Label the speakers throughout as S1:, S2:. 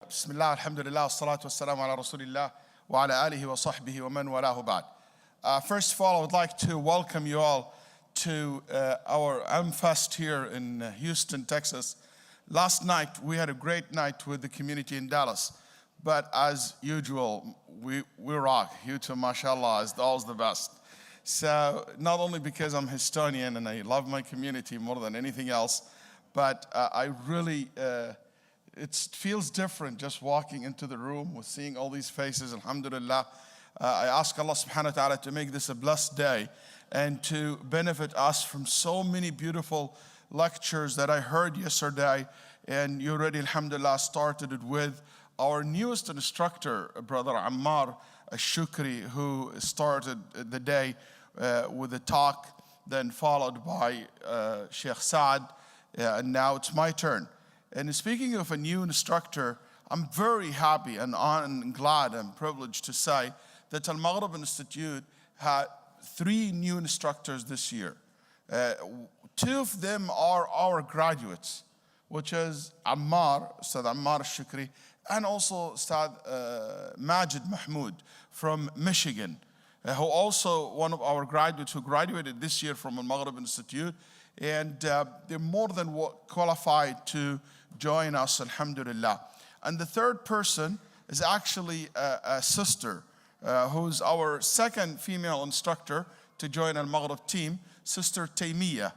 S1: Bismillah, alhamdulillah, salatu wassalamu ala rasulillah wa ala alihi wa sahbihi wa man walahu ba'd. First of all, I would like to welcome you all to our IlmFest here in Houston, Texas. Last night, we had a great night with the community in Dallas. But as usual, we rock. You too, mashallah, is always the best. So not only because I'm Estonian and I love my community more than anything else, but I really, it feels different just walking into the room with seeing all these faces, alhamdulillah. I ask Allah subhanahu wa ta'ala to make this a blessed day and to benefit us from so many beautiful lectures that I heard yesterday. And you already, alhamdulillah, started it with our newest instructor, Brother Ammar Shukri, who started the day with a talk, then followed by Sheikh Saad, and now it's my turn. And speaking of a new instructor, I'm very happy and glad and privileged to say that AlMaghrib Institute had 3 new instructors this year. 2 of them are our graduates, which is Ustad Ammar Shukri, and also Ustad Majid Mahmoud from Michigan, who also one of our graduates who graduated this year from AlMaghrib Institute, and they're more than qualified to join us, alhamdulillah. And the third person is actually a sister, who's our second female instructor to join AlMaghrib team, Sister Taymiyyah.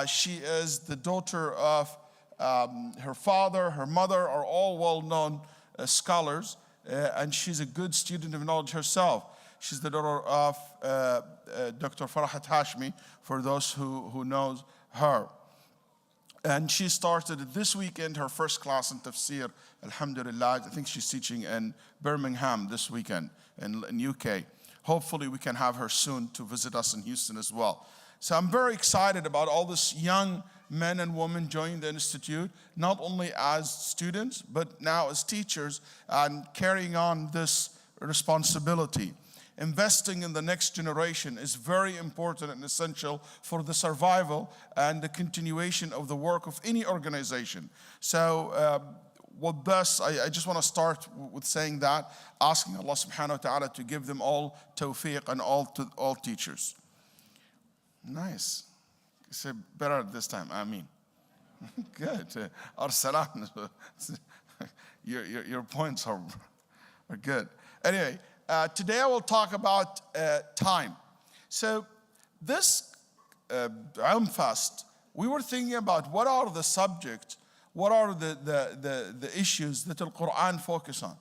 S1: She is the daughter of her father, her mother are all well-known scholars, and she's a good student of knowledge herself. She's the daughter of Dr. Farahat Hashmi, for those who knows her. And she started this weekend her first class in tafsir, alhamdulillah. I think she's teaching in Birmingham this weekend in UK. Hopefully we can have her soon to visit us in Houston as well. So I'm very excited about all this young men and women joining the Institute, not only as students, but now as teachers, and carrying on this responsibility. Investing in the next generation is very important and essential for the survival and the continuation of the work of any organization. So with this, I just want to start with saying that, asking Allah subhanahu wa ta'ala to give them all tawfiq and all teachers. Nice. Say better this time, Ameen. Good. Arsalan. Your points are good. Anyway, today I will talk about time. So this IlmFest, we were thinking about what are the subjects, what are the issues that the Quran focus on.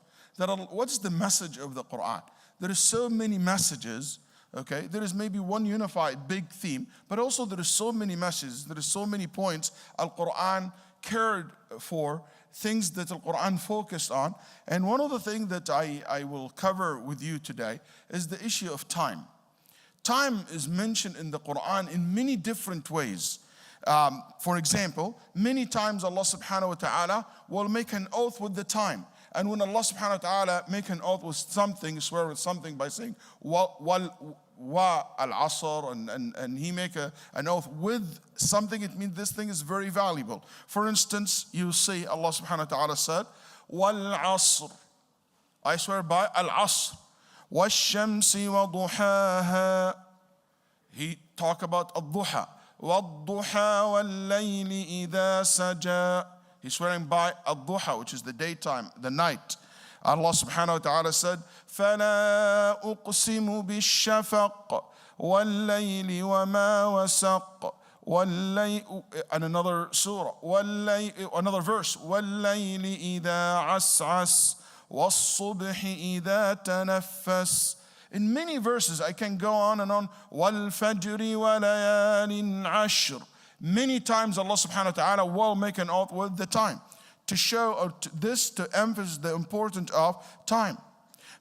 S1: What is the message of the Quran? There are so many messages. Okay, there is maybe one unified big theme, but also there is so many messages, there is so many points Al-Quran cared for, things that Al-Quran focused on. And one of the things that I will cover with you today is the issue of time. Time is mentioned in the Quran in many different ways. For example, many times Allah subhanahu wa ta'ala will make an oath with the time. And when Allah subhanahu wa ta'ala make an oath with something, swear with something by saying wa al-asr, and he make an oath with something, it means this thing is very valuable. For instance, you see Allah subhanahu wa ta'ala said, wal-asr, I swear by al-asr, wash-shamsi wa-duhaha, he talk about al-duha, wa-duha wal-layli idha saja. He's swearing by al-duha, which is the daytime, the night. Allah subhanahu wa ta'ala said, فَلَا أُقْسِمُ بِالشَّفَقِ وَاللَّيْلِ وَمَا وَسَقْ and another surah, another verse, وَاللَّيْلِ إِذَا عَسْعَسْ وَالصُّبْحِ إِذَا تَنَفَّسْ. In many verses, I can go on and on. وَالْفَجْرِ وَلَيَالٍ عَشْرٍ. Many times Allah subhanahu wa ta'ala will make an oath with the time to show to emphasize the importance of time.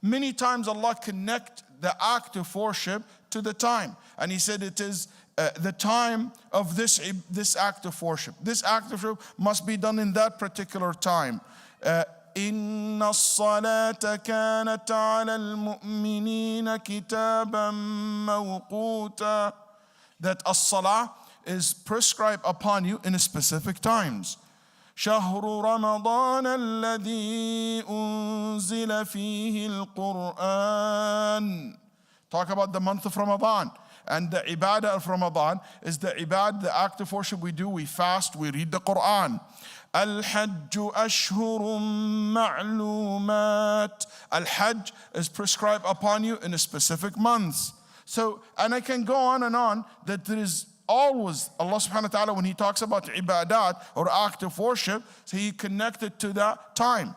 S1: Many times Allah connect the act of worship to the time. And He said it is the time of this act of worship. This act of worship must be done in that particular time. إِنَّ الصَّلَاةَ كَانَتْ عَلَى الْمُؤْمِنِينَ كِتَابًا مَوْقُوتًا. That as-salah is prescribed upon you in specific times. شهر رمضان الذي أنزل فيه القرآن. Talk about the month of Ramadan. And the ibadah of Ramadan is the ibadah, the act of worship we do. We fast, we read the Quran. Al-Hajj ashhurun ma'lumat. Al-Hajj is prescribed upon you in a specific month. So, and I can go on and on, that there is always, Allah subhanahu wa ta'ala, when He talks about ibadat or act of worship, so He connected to that time.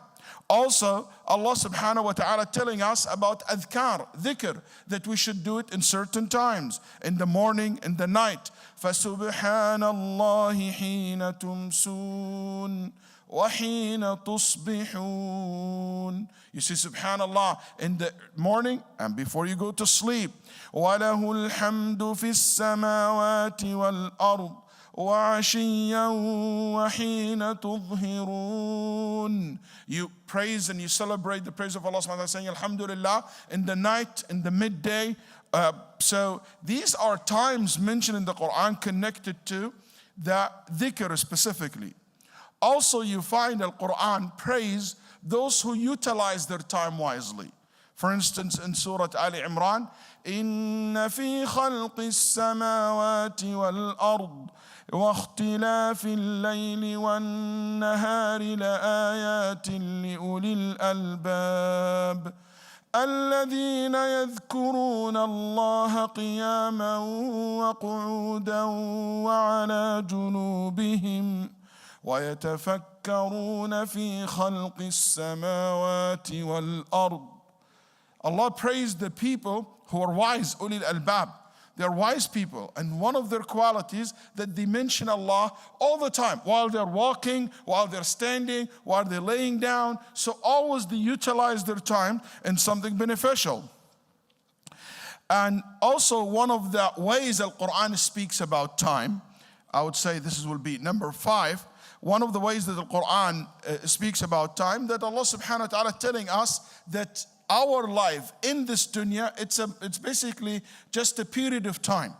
S1: Also, Allah subhanahu wa ta'ala telling us about adhkar, dhikr, that we should do it in certain times, in the morning, in the night. فَسُبْحَانَ اللَّهِ حِينَ تُمْسُونَ وَحِينَ تُصْبِحُونَ. You see subhanallah in the morning and before you go to sleep. وَلَهُ الْحَمْدُ فِي السَّمَاوَاتِ وَالْأَرْضِ وَعَشِيًّا وَحِينَ تُظْهِرُونَ. You praise and you celebrate the praise of Allah subhanahu wa ta'ala, saying Alhamdulillah in the night, in the midday. So these are times mentioned in the Quran connected to the dhikr specifically. Also you find the Quran praise those who utilize their time wisely. For instance, in Surah Ali Imran, إِنَّ فِي خَلْقِ السَّمَاوَاتِ وَالْأَرْضِ وَاخْتِلَافِ اللَّيْلِ وَالنَّهَارِ لَآيَاتٍ لِأُولِي الْأَلْبَابِ الَّذِينَ يَذْكُرُونَ اللَّهَ قِيَامًا وَقُعُودًا وَعَلَى جُنُوبِهِمْ وَيَتَفَكَّرُونَ فِي خَلْقِ السَّمَاوَاتِ وَالْأَرْضِ. Allah praised the people who are wise, ulil albab. They're wise people, and one of their qualities that they mention Allah all the time, while they're walking, while they're standing, while they're laying down. So always they utilize their time in something beneficial. And also one of the ways Al-Quran speaks about time, I would say this will be number 5. One of the ways that the Quran speaks about time, that Allah subhanahu wa ta'ala telling us that our life in this dunya, it's basically just a period of time.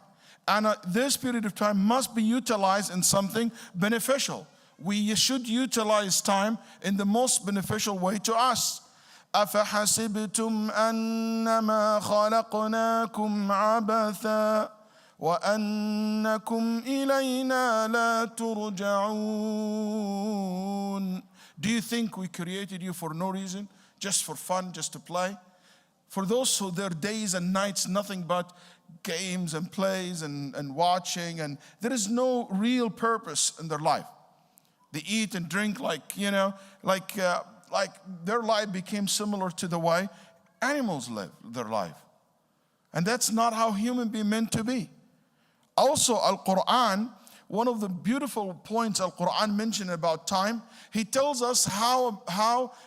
S1: And this period of time must be utilized in something beneficial. We should utilize time in the most beneficial way to us. أَفَحَسِبْتُمْ أَنَّمَا خَلَقْنَاكُمْ عَبَثًا وَأَنَّكُمْ إِلَيْنَا لَا تُرْجَعُونَ. Do you think we created you for no reason? Just for fun, just to play? For those who their days and nights nothing but games and plays and watching, and there is no real purpose in their life. They eat and drink like their life became similar to the way animals live their life. And that's not how human beings meant to be. Also, Al-Quran, one of the beautiful points Al-Quran mentioned about time, He tells us how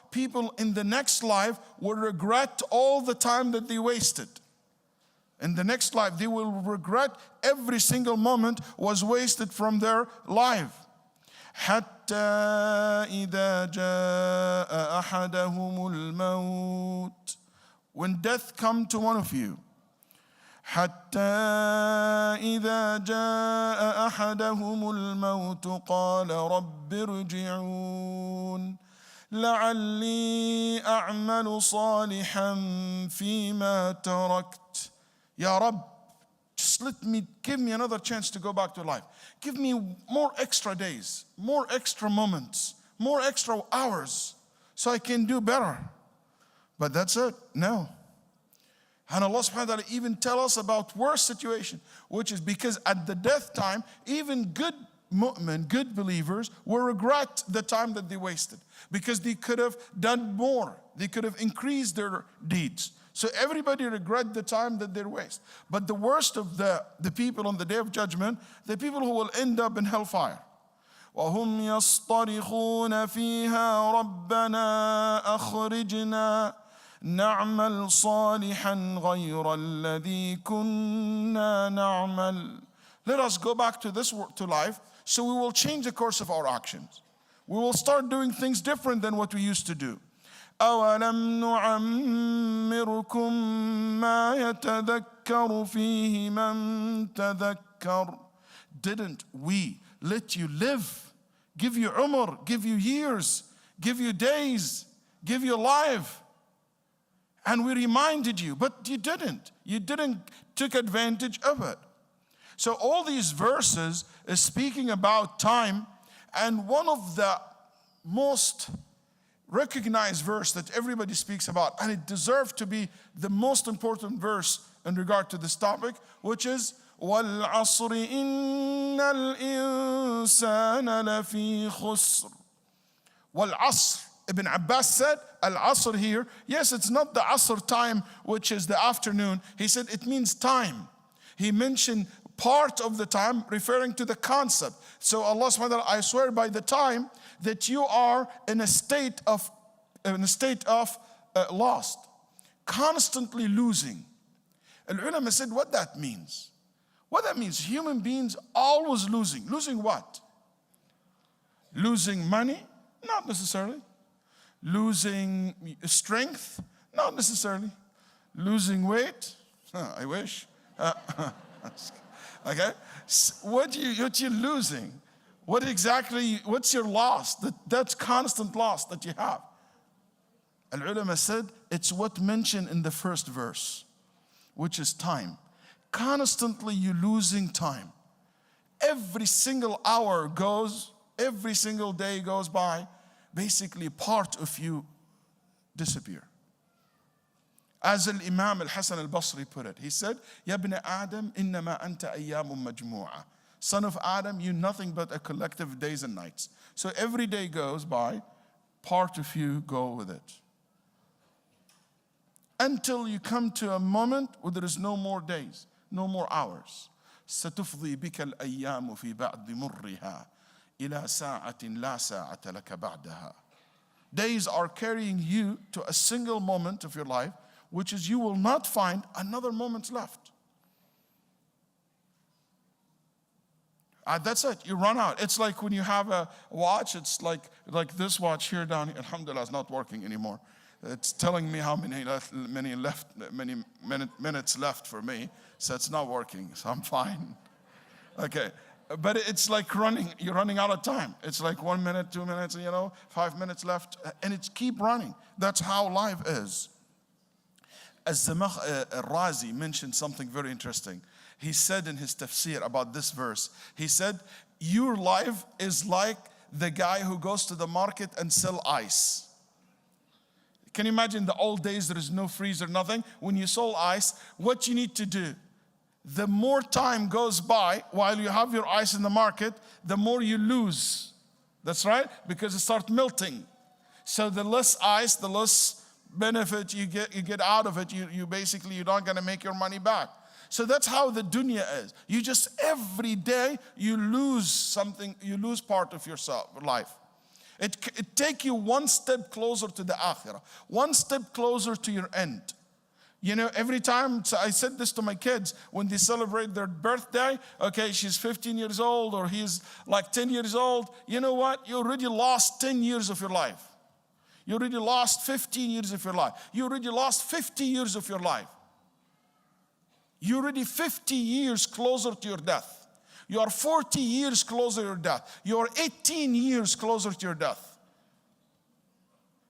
S1: people in the next life will regret all the time that they wasted. In the next life, they will regret every single moment was wasted from their life. حَتَّى إِذَا جَاءَ أَحَدَهُمُ الْمَوْتِ. When death comes to one of you. حتى إذا جاء أحدهم الموت قال رب ارجعون لعلي أعمل صالحا فيما تركت. Ya Rabb, just give me another chance to go back to life. Give me more extra days, more extra moments, more extra hours so I can do better. But that's it, no. And Allah subhanahu wa ta'ala even tell us about worse situation, which is because at the death time, even good mu'min, good believers will regret the time that they wasted, because they could have done more. They could have increased their deeds. So everybody regret the time that they waste. But the worst of the people on the Day of Judgment, the people who will end up in hellfire. وَهُمْ يَصْطَرِخُونَ فِيهَا رَبَّنَا أَخْرِجْنَا نعمل صالحا غير الذي كنا نعمل. Let us go back to this world, to life, so we will change the course of our actions. We will start doing things different than what we used to do. أَوَلَمْ نُعَمِّرْكُمْ مَا يَتَذَكَّرُ فِيهِ مَنْ تَذَكَّرُ. Didn't we let you live give you umr, give you years, give you days, give you life. And we reminded you, but you didn't. You didn't take advantage of it. So all these verses is speaking about time, and one of the most recognized verse that everybody speaks about, and it deserves to be the most important verse in regard to this topic, which is وَالْعَصْرِ إِنَّ الْإِنسَانَ لَفِي خُسْرٍ. وَالْعَصْرِ. Ibn Abbas said, Al-Asr here, yes, it's not the Asr time, which is the afternoon. He said it means time. He mentioned part of the time referring to the concept. So Allah subhanahu wa ta'ala, I swear by the time that you are in a state of lost, constantly losing. Al-ulama said what that means. What that means, human beings always losing. Losing what? Losing money? Not necessarily. Losing strength? Not necessarily. Losing weight? I wish. Okay? What you losing? What's your loss? That's constant loss that you have. Al-ulama said it's what mentioned in the first verse, which is time. Constantly you're losing time. Every single hour goes, every single day goes by, basically part of you disappear. As Imam al-Hasan al-Basri put it, he said, Ya ibn Adam, innama anta ayyamun majmu'a. Son of Adam, you're nothing but a collective of days and nights. So every day goes by, part of you go with it. Until you come to a moment where there is no more days, no more hours. ستفضي بك الأيام في بعد مرها إلى ساعة لا ساعة لك بعدها. Days are carrying you to a single moment of your life, which is you will not find another moment left. That's it, you run out. It's like when you have a watch, it's like this watch here down here, alhamdulillah, it's not working anymore. It's telling me how many minutes left for me, so it's not working, so I'm fine. Okay, but it's like you're running out of time. It's like 1 minute, 2 minutes, 5 minutes left, and it's keep running. That's how life is. As Razi mentioned something very interesting. He said in his tafsir about this verse, he said, your life is like the guy who goes to the market and sell ice. Can you imagine the old days, there is no freezer, nothing? When you sell ice, what you need to do, the more time goes by while you have your ice in the market, the more you lose. That's right, because it starts melting. So the less ice, the less benefit you get out of it. You're not going to make your money back. So that's how the dunya is. You just every day you lose something, you lose part of yourself, life. It take you one step closer to the akhirah, one step closer to your end. Every time, so I said this to my kids when they celebrate their birthday, okay, she's 15 years old or he's like 10 years old. You know what? You already lost 10 years of your life. You already lost 15 years of your life. You already lost 50 years of your life. You're already 50 years closer to your death. You are 40 years closer to your death. You are 18 years closer to your death.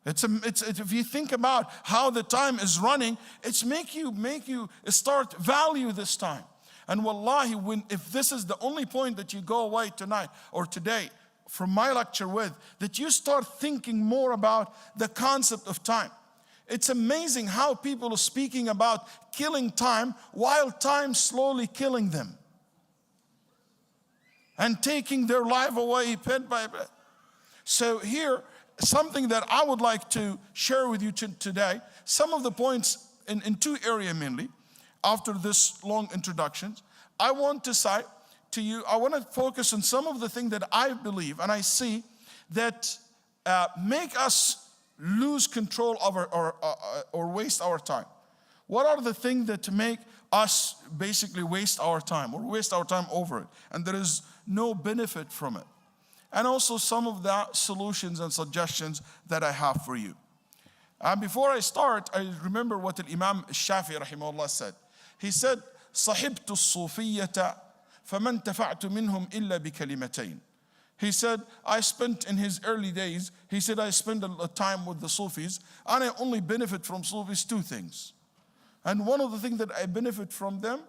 S1: If you think about how the time is running, it's make you start value this time. And wallahi, if this is the only point that you go away tonight or today from my lecture with, that you start thinking more about the concept of time. It's amazing how people are speaking about killing time while time slowly killing them and taking their life away bit by bit. So here, something that I would like to share with you today, some of the points in two areas mainly, after this long introduction, I want to say to you, I want to focus on some of the things that I believe and I see that make us lose control of or waste our time. What are the things that make us basically waste our time or waste our time over it, and there is no benefit from it? And also some of the solutions and suggestions that I have for you. Before I start, I remember what Imam Shafi'i rahimahullah said. He said, صحبت الصوفية فما انتفعت منهم إلا بكلمتين He said, I spent in his early days, he said, I spent a time with the Sufis, and I only benefit from Sufis two things. And one of the things that I benefit from them,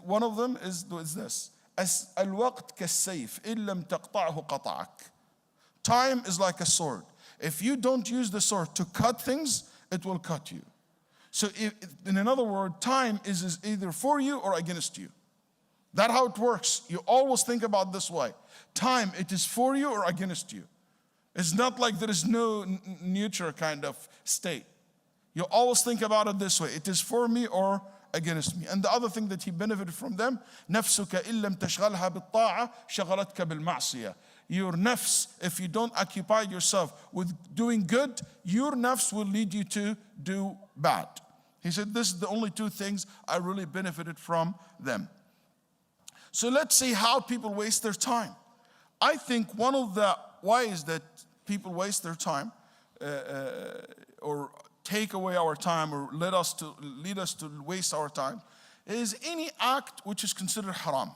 S1: one of them is this. الوقت كالسيف إن لم تقطعه قطعك. Time is like a sword. If you don't use the sword to cut things, it will cut you. So in another word, time is either for you or against you. That's how it works. You always think about this way. Time, it is for you or against you. It's not like there is no neutral kind of state. You always think about it this way. It is for me or against me. And the other thing that he benefited from them, نفسك إن لم تشغلها بالطاعة شغلتك بالمعصية. Your nafs, if you don't occupy yourself with doing good, your nafs will lead you to do bad. He said, this is the only two things I really benefited from them. So let's see how people waste their time. I think one of the ways that people waste their time or take away our time or lead us to waste our time is any act which is considered haram.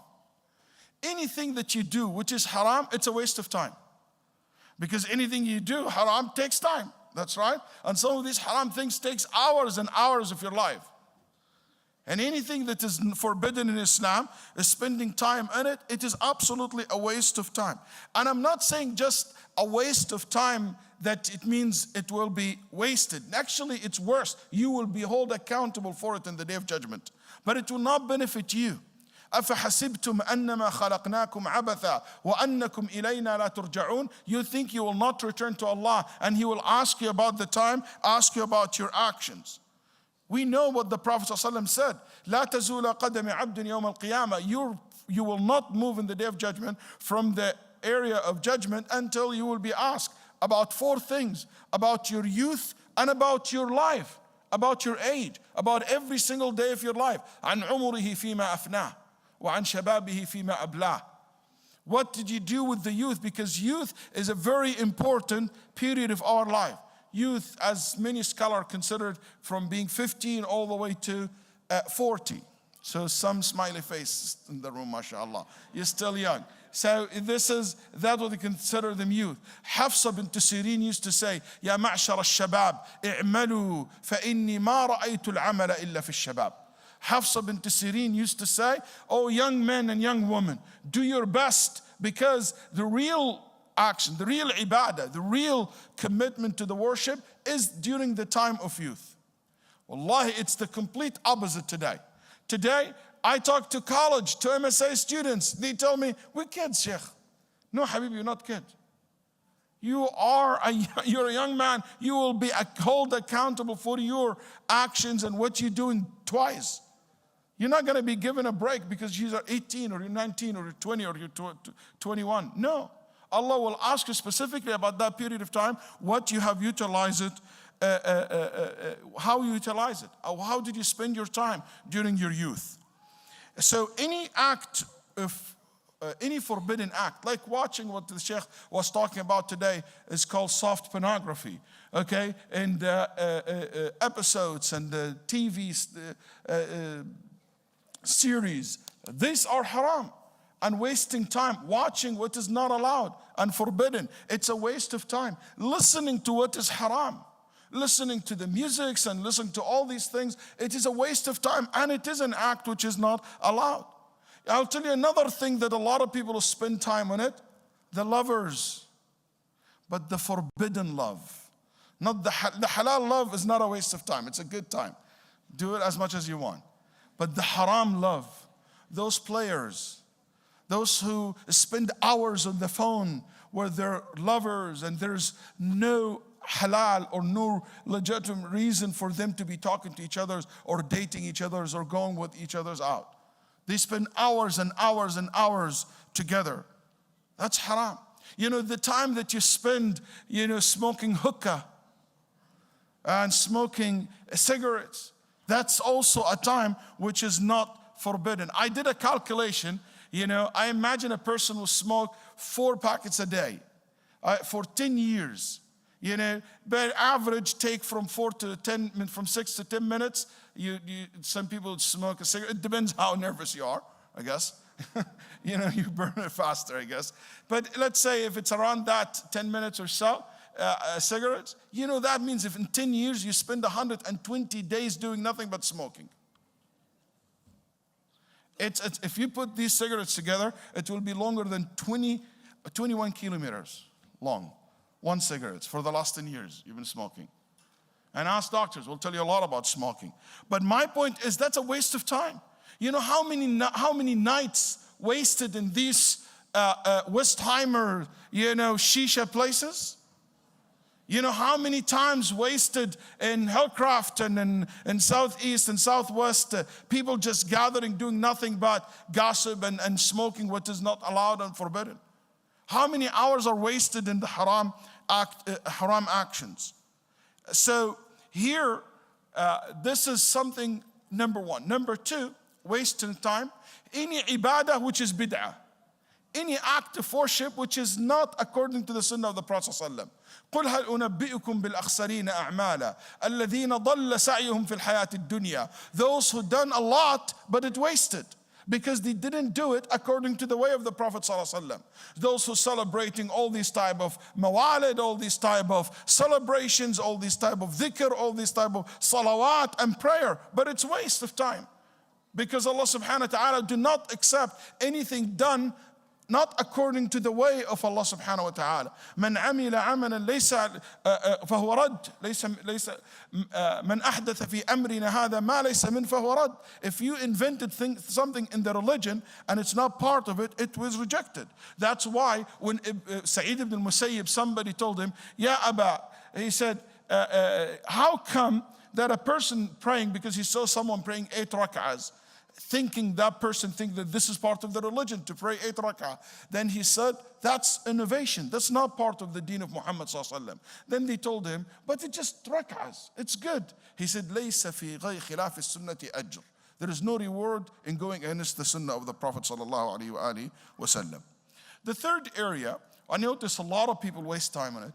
S1: Anything that you do which is haram, it's a waste of time. Because anything you do haram takes time. That's right. And some of these haram things takes hours and hours of your life. And anything that is forbidden in Islam is spending time in it. It is absolutely a waste of time. And I'm not saying just a waste of time that it means it will be wasted. Actually, it's worse. You will be held accountable for it in the day of judgment. But it will not benefit you. أَفَحَسِبْتُمْ أَنَّمَا خَلَقْنَاكُمْ عَبَثًا وَأَنَّكُمْ إِلَيْنَا لَا تُرْجَعُونَ. You think you will not return to Allah and He will ask you about the time, ask you about your actions. We know what the Prophet ﷺ said. لا تزول قدم عبد يوم القيامة. You will not move in the day of judgment from the area of judgment until you will be asked about four things. About your youth and about your life. About your age. About every single day of your life. عن عمره فيما أفناه وعن شبابه فيما أبلاه. What did you do with the youth? Because youth is a very important period of our life. Youth, as many scholars considered, from being 15 all the way to 40. So some smiley faces in the room, mashallah. You're still young. So that's what they consider them youth. Hafsa bint Sirin used to say, يا معشر الشباب اعملوا فإني ما رأيت العمل إلا في الشباب. Hafsa bint Sirin used to say, oh young men and young women, do your best, because the real action, the real ibadah, the real commitment to the worship is during the time of youth. Wallahi, it's the complete opposite today. Today, I talk to college, to MSA students. They tell me, we're kids, Sheikh. No, Habib, you're not kid. You're a young man. You will be held accountable for your actions and what you're doing twice. You're not going to be given a break because you're 18 or you're 19 or you're 20 or you're 21. No. Allah will ask you specifically about that period of time, what you have utilized it, how you utilize it. How did you spend your time during your youth? So any act of, any forbidden act, like watching what the Sheikh was talking about today, is called soft pornography, okay? And episodes and TV series, these are haram. And wasting time, watching what is not allowed and forbidden. It's a waste of time. Listening to what is haram, listening to the musics and listening to all these things, it is a waste of time, and it is an act which is not allowed. I'll tell you another thing that a lot of people spend time on it, the lovers. But the forbidden love. Not the halal love is not a waste of time, it's a good time. Do it as much as you want. But the haram love, those players, those who spend hours on the phone with their lovers and there's no halal or no legitimate reason for them to be talking to each other or dating each other or going with each other out. They spend hours and hours and hours together. That's haram. You know, the time that you spend, smoking hookah and smoking cigarettes, that's also a time which is not forbidden. I did a calculation. I imagine a person will smoke 4 packets a day for 10 years. But average take from 6 to 10 minutes. Some people smoke a cigarette. It depends how nervous you are, I guess. You burn it faster, I guess. But let's say if it's around that 10 minutes or so, cigarettes, that means if in 10 years you spend 120 days doing nothing but smoking. If you put these cigarettes together, it will be longer than 21 kilometers long. One cigarette for the last 10 years you've been smoking. And ask doctors, will tell you a lot about smoking. But my point is that's a waste of time. You know how many nights wasted in these Westheimer, shisha places? You know how many times wasted in Hillcraft and in Southeast and Southwest, people just gathering, doing nothing but gossip and smoking what is not allowed and forbidden? How many hours are wasted in the haram actions? So here, this is something number one. Number two, wasting time. Any ibadah which is bid'ah. Any act of worship which is not according to the sunnah of the Prophet ﷺ. قل هل أنبئكم بالأخسرين أعمالا الذين ضل سعيهم في الحياة الدنيا. Those who done a lot but it wasted because they didn't do it according to the way of the Prophet ﷺ. Those who celebrating all these type of mawalid, all these type of celebrations, all these type of dhikr, all these type of salawat and prayer, but it's waste of time. Because Allah subhanahu wa ta'ala do not accept anything done not according to the way of Allah subhanahu wa ta'ala. من عمل عملا ليس فهو رد ليس من أحدث في أمرنا هذا ما ليس من فهو رد. If you invented something in the religion and it's not part of it, it was rejected. That's why when Sa'id ibn al-Musayyib, somebody told him, Ya Aba, he said, how come that a person praying, because he saw someone praying 8 rak'ahs, thinking that person think that this is part of the religion to pray 8 rak'ah. Then he said, that's innovation. That's not part of the deen of Muhammad sallallahu alaihi wasallam. Then they told him, but it's just rak'ahs. It's good. He said, ليس في غير خلاف السنة أجر. There is no reward in going against the sunnah of the Prophet sallallahu alaihi wasallam. The third area, I notice a lot of people waste time on it,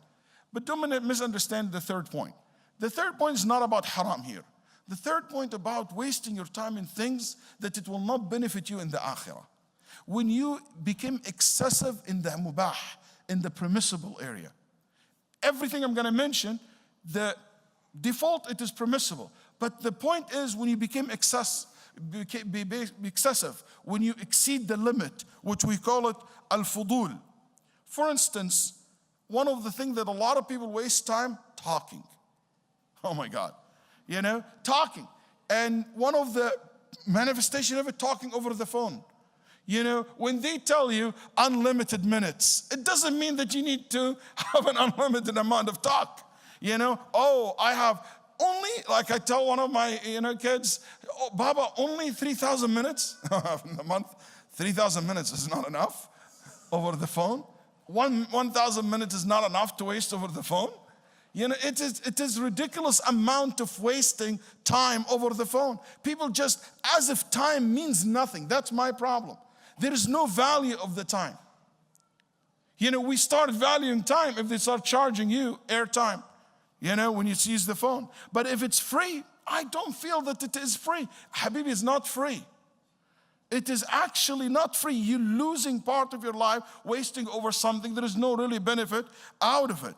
S1: but don't misunderstand the third point. The third point is not about haram here. The third point about wasting your time in things that it will not benefit you in the akhirah. When you become excessive in the mubah, in the permissible area. Everything I'm going to mention, the default, it is permissible. But the point is when you become excessive, when you exceed the limit, which we call it al-fudul. For instance, one of the things that a lot of people waste time, talking. Oh my God. Talking. And one of the manifestation of it, talking over the phone. When they tell you unlimited minutes, it doesn't mean that you need to have an unlimited amount of talk. I have only, like I tell one of my kids, oh, Baba, only 3,000 minutes in a month. 3,000 minutes is not enough over the phone. 1,000 minutes is not enough to waste over the phone. It is ridiculous amount of wasting time over the phone. People just, as if time means nothing. That's my problem. There is no value of the time. We start valuing time if they start charging you airtime, when you use the phone. But if it's free, I don't feel that it is free. Habibi, is not free. It is actually not free. You're losing part of your life, wasting over something. There is no really benefit out of it.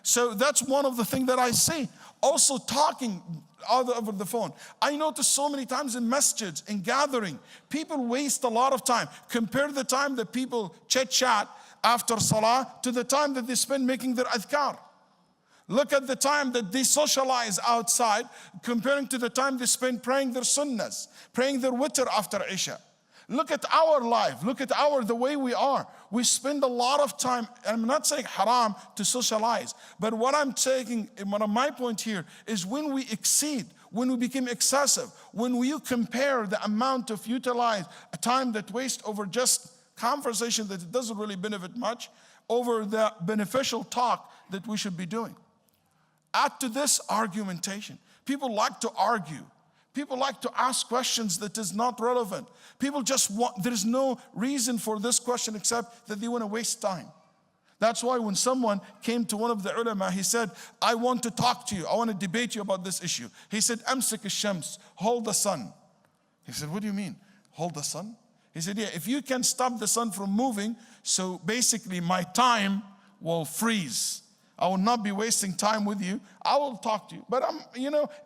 S1: So that's one of the things that I see. Also talking over the phone. I notice so many times in masjids, in gathering, people waste a lot of time. Compare the time that people chit-chat after salah to the time that they spend making their adhkar. Look at the time that they socialize outside comparing to the time they spend praying their sunnahs, praying their witr after Isha. Look at our life. Look at the way we are. We spend a lot of time. I'm not saying haram to socialize, but what I'm taking, my point here is when we exceed, when we become excessive, when you compare the amount of utilized time that waste over just conversation that it doesn't really benefit much, over the beneficial talk that we should be doing. Add to this argumentation. People like to argue. People like to ask questions that is not relevant. People just there's no reason for this question except that they want to waste time. That's why when someone came to one of the ulama, he said, I want to talk to you. I want to debate you about this issue. He said, Amsik al-shams, hold the sun. He said, what do you mean? Hold the sun? He said, yeah, if you can stop the sun from moving, so basically my time will freeze. I will not be wasting time with you. I will talk to you. But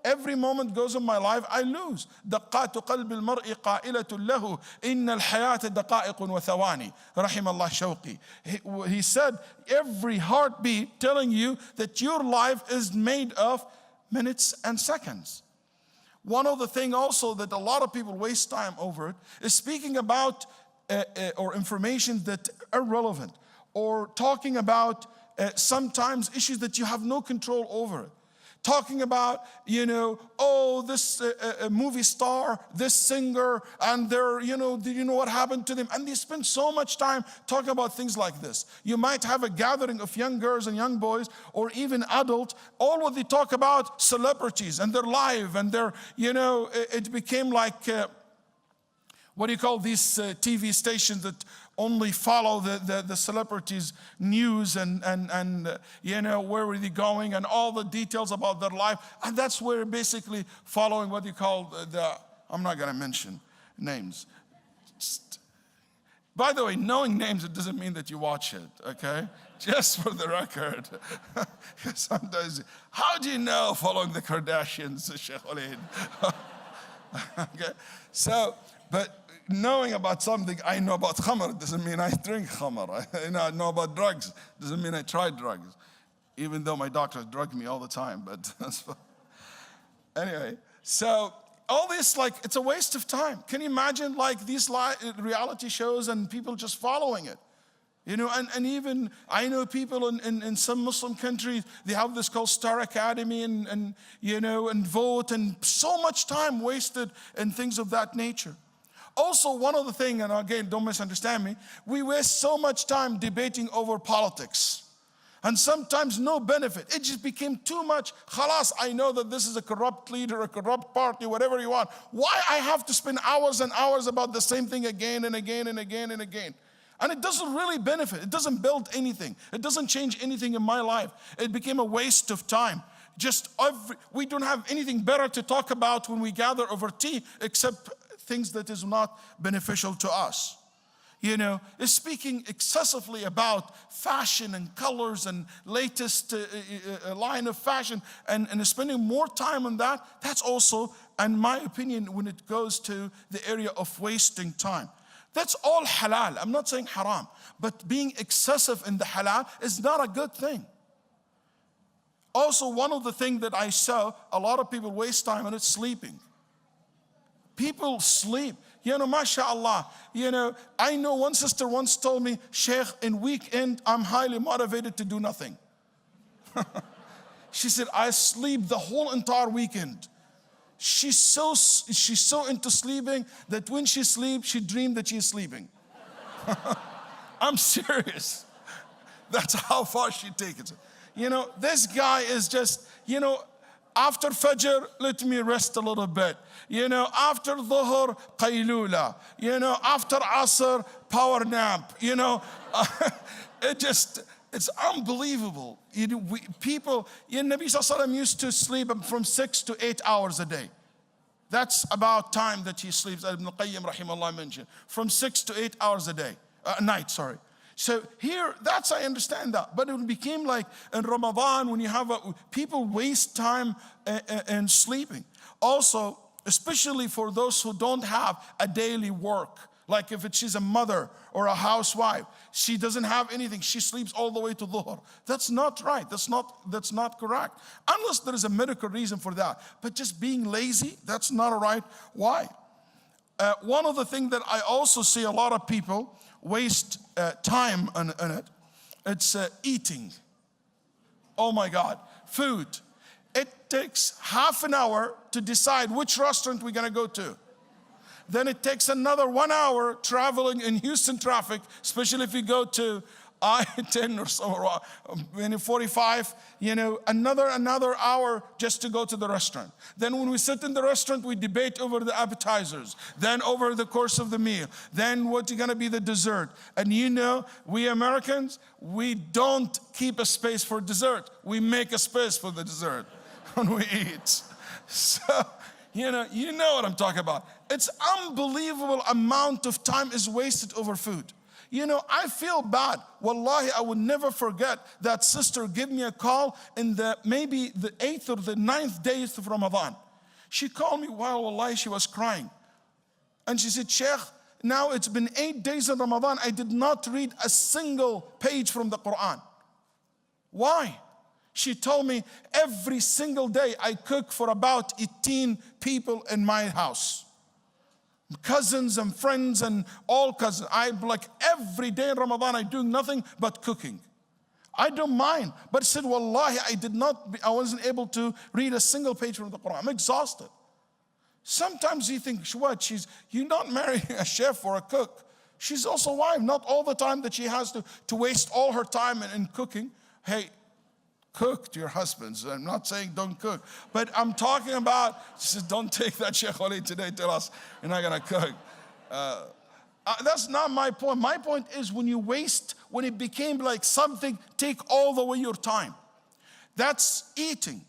S1: every moment goes in my life, I lose. دقات قلب المرء قائلة له إن الحياة دقائق وثواني. رحم الله شوقي. He said, every heartbeat telling you that your life is made of minutes and seconds. One of the things also that a lot of people waste time over it is speaking about or information that are irrelevant, or talking about sometimes issues that you have no control over. Talking about, this movie star, this singer, and do you know what happened to them? And they spend so much time talking about things like this. You might have a gathering of young girls and young boys, or even adults, all what they talk about celebrities and their life and their, it became like, what do you call these TV stations that only follow the celebrities' news and where are they going and all the details about their life. And that's where basically following what you call I'm not going to mention names. By the way, knowing names, it doesn't mean that you watch it, okay? Just for the record. Sometimes, how do you know following the Kardashians, Sheikh Waleed? Okay, so, but knowing about something, I know about khamr doesn't mean I drink khamr. I know about drugs doesn't mean I try drugs, even though my doctors drug me all the time. But anyway, so all this, like, it's a waste of time. Can you imagine, like, these reality shows and people just following it? And even I know people in some Muslim countries, they have this called Star Academy and vote, and so much time wasted in things of that nature. Also, one other thing, and again, don't misunderstand me, we waste so much time debating over politics. And sometimes no benefit. It just became too much. Khalas, I know that this is a corrupt leader, a corrupt party, whatever you want. Why I have to spend hours and hours about the same thing again and again and again and again? And it doesn't really benefit. It doesn't build anything. It doesn't change anything in my life. It became a waste of time. We don't have anything better to talk about when we gather over tea except things that is not beneficial to us. Is speaking excessively about fashion and colors and latest line of fashion and spending more time on that. That's also, in my opinion, when it goes to the area of wasting time. That's all halal. I'm not saying haram, but being excessive in the halal is not a good thing. Also, one of the things that I saw, a lot of people waste time on, it's sleeping. People sleep. MashaAllah. I know one sister once told me, Sheikh, in weekend, I'm highly motivated to do nothing. She said, I sleep the whole entire weekend. She's so into sleeping that when she sleeps, she dreams that she's sleeping. I'm serious. That's how far she takes it. This guy is just, after Fajr, let me rest a little bit. After Dhuhr, qaylula. After Asr, power nap. It's unbelievable. People, Nabi Sallallahu used to sleep from 6 to 8 hours a day. That's about time that he sleeps. Ibn Qayyim rahimahullah mentioned. From 6 to 8 hours a night, sorry. So here, I understand that. But it became like in Ramadan, when you have people waste time in sleeping. Also, especially for those who don't have a daily work. Like if she's a mother or a housewife, she doesn't have anything. She sleeps all the way to Dhuhr. That's not right. That's not correct. Unless there is a medical reason for that. But just being lazy, that's not all right. Why? One of the things that I also see a lot of people waste time on it, it's eating. Oh my God, food. It takes half an hour to decide which restaurant we're gonna go to. Then it takes another 1 hour traveling in Houston traffic, especially if you go to I-10 or so, 45, another hour just to go to the restaurant. Then when we sit in the restaurant, we debate over the appetizers, then over the course of the meal, then what's gonna be the dessert. And we Americans, we don't keep a space for dessert. We make a space for the dessert when we eat. So, You know what I'm talking about. It's unbelievable amount of time is wasted over food. I feel bad. Wallahi, I would never forget that sister gave me a call in maybe the 8th or the 9th days of Ramadan. She called me while wallahi she was crying. And she said, Sheikh, now it's been 8 days of Ramadan. I did not read a single page from the Quran. Why? She told me every single day I cook for about 18 people in my house. Cousins and friends and all cousins. Every day in Ramadan I do nothing but cooking. I don't mind. But she said, Wallahi, I wasn't able to read a single page from the Quran. I'm exhausted. Sometimes you think, you're not marrying a chef or a cook. She's also a wife. Not all the time that she has to waste all her time in cooking. Hey, cook to your husbands. I'm not saying don't cook. But I'm talking about, she says, don't take that Sheikh Waleed today, tell us you're not going to cook. That's not my point. My point is when it became like something, take all the way your time. That's eating.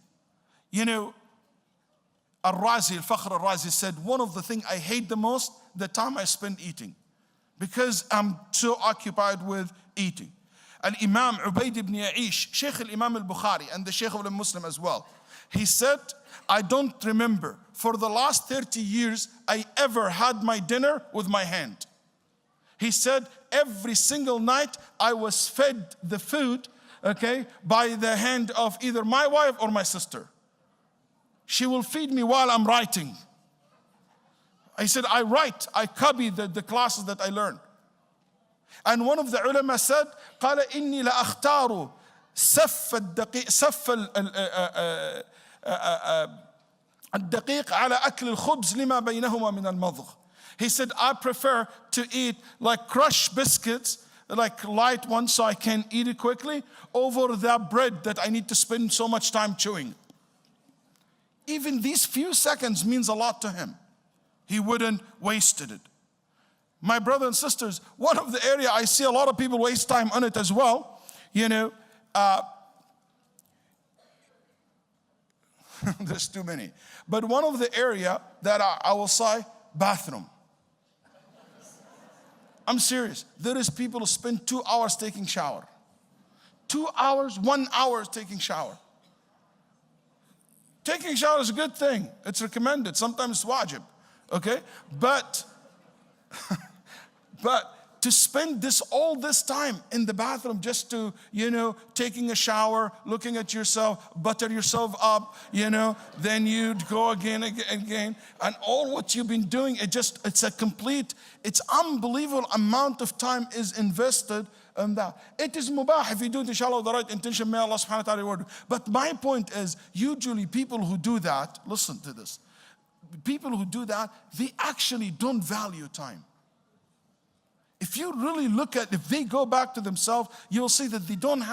S1: Al-Fakhr al-Razi said, one of the things I hate the most, the time I spend eating. Because I'm so occupied with eating. Al-Imam Ubayd ibn Ya'ish, Sheikh al-Imam al-Bukhari, and the Sheikh of Muslim as well. He said, I don't remember for the last 30 years I ever had my dinner with my hand. He said, every single night I was fed the food, by the hand of either my wife or my sister. She will feed me while I'm writing. I said, I write, I copy the classes that I learn. And one of the ulama said, قال إني لأختار سف الدقيق على أكل الخبز لما بينهما من المضغ. He said, I prefer to eat like crushed biscuits, like light ones so I can eat it quickly, over that bread that I need to spend so much time chewing. Even these few seconds means a lot to him. He wouldn't wasted it. My brothers and sisters, one of the area I see a lot of people waste time on it as well. There's too many. But one of the area that I will say, bathroom. I'm serious. There is people who spend 2 hours taking shower. 2 hours, 1 hour taking shower. Taking a shower is a good thing. It's recommended. Sometimes it's wajib. Okay? But to spend all this time in the bathroom just to, taking a shower, looking at yourself, butter yourself up, then you'd go again, and all what you've been doing, it's unbelievable amount of time is invested in that. It is mubah if you do it, inshallah, with the right intention, may Allah subhanahu wa ta'ala reward you. But my point is, usually people who do that, listen to this, people who do that, they actually don't value time. If you really if they go back to themselves, you'll see that they don't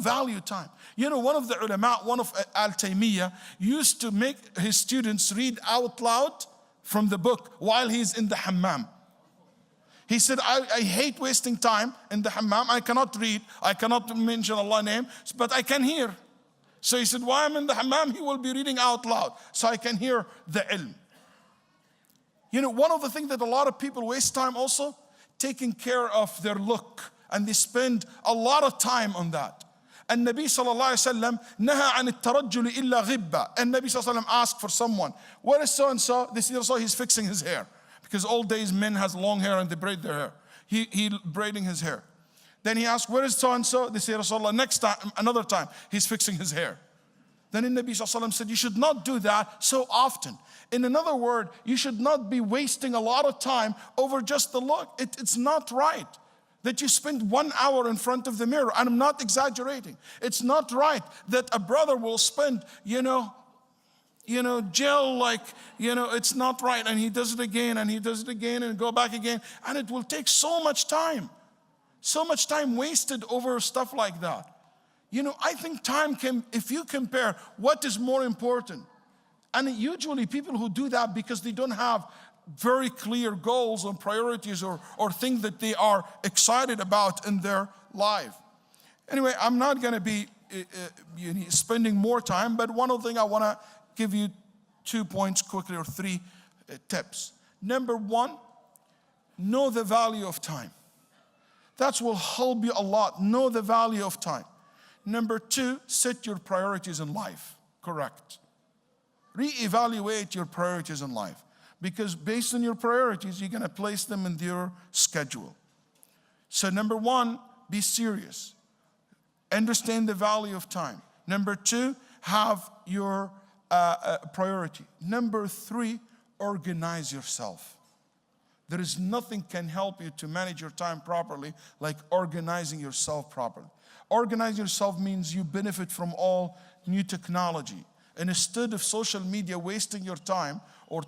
S1: value time. One of the ulama, one of Al-Taymiyyah, used to make his students read out loud from the book while he's in the hammam. He said, I hate wasting time in the hammam. I cannot read, I cannot mention Allah's name, but I can hear. So he said, while I'm in the hammam, he will be reading out loud, so I can hear the ilm. One of the things that a lot of people waste time also, taking care of their look, and they spend a lot of time on that. And Nabi sallallahu alayhi wa sallam, naha an الترجل إلا غبة. And Nabi sallallahu alayhi wa sallam asked for someone, where is so and so? They said, he's fixing his hair. Because all days men has long hair and they braid their hair. He braiding his hair. Then he asked, where is so and so? They say, Rasulullah, next time, another time, he's fixing his hair. Then the Nabi sallallahu alayhi wa sallam said, you should not do that so often. In another word, you should not be wasting a lot of time over just the look. It's not right that you spend 1 hour in front of the mirror. And I'm not exaggerating. It's not right that a brother will spend, gel it's not right. And he does it again and he does it again and go back again. And it will take so much time. So much time wasted over stuff like that. I think time if you compare what is more important. And usually people who do that because they don't have very clear goals or priorities or things that they are excited about in their life. Anyway, I'm not going to be spending more time, but one of the things I want to give you 2 points quickly, or 3 tips. Number 1, know the value of time. That will help you a lot. Know the value of time. Number 2, set your priorities in life. Correct. Reevaluate your priorities in life. Because based on your priorities, you're going to place them in your schedule. So number 1, be serious. Understand the value of time. Number 2, have your priority. Number 3, organize yourself. There is nothing can help you to manage your time properly like organizing yourself properly. Organize yourself means you benefit from all new technology. And instead of social media wasting your time, or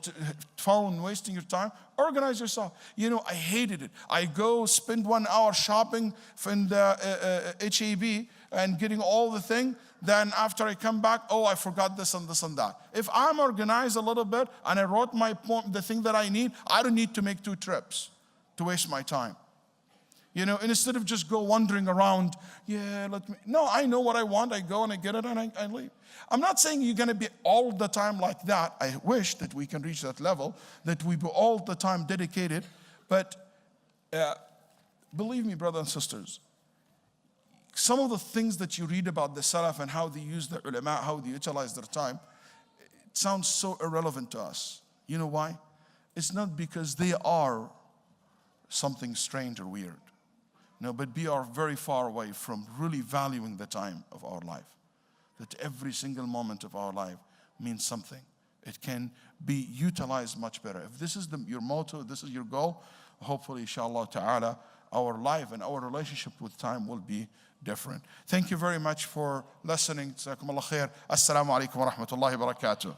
S1: phone wasting your time, organize yourself. You know, I hated it. I go spend 1 hour shopping in the HEB and getting all the thing. Then after I come back, oh, I forgot this and this and that. If I'm organized a little bit and I wrote the thing that I need, I don't need to make 2 trips to waste my time. You know, instead of just go wandering around, no, I know what I want. I go and I get it and I leave. I'm not saying you're going to be all the time like that. I wish that we can reach that level, that we be all the time dedicated. But believe me, brothers and sisters, some of the things that you read about the Salaf and how they use the ulama, how they utilize their time, it sounds so irrelevant to us. You know why? It's not because they are something strange or weird. No, but we are very far away from really valuing the time of our life. That every single moment of our life means something. It can be utilized much better. If this is your motto, this is your goal, hopefully, inshallah ta'ala, our life and our relationship with time will be different. Thank you very much for listening. Jazakumullah khair. Assalamu alaikum wa rahmatullahi wa barakatuh.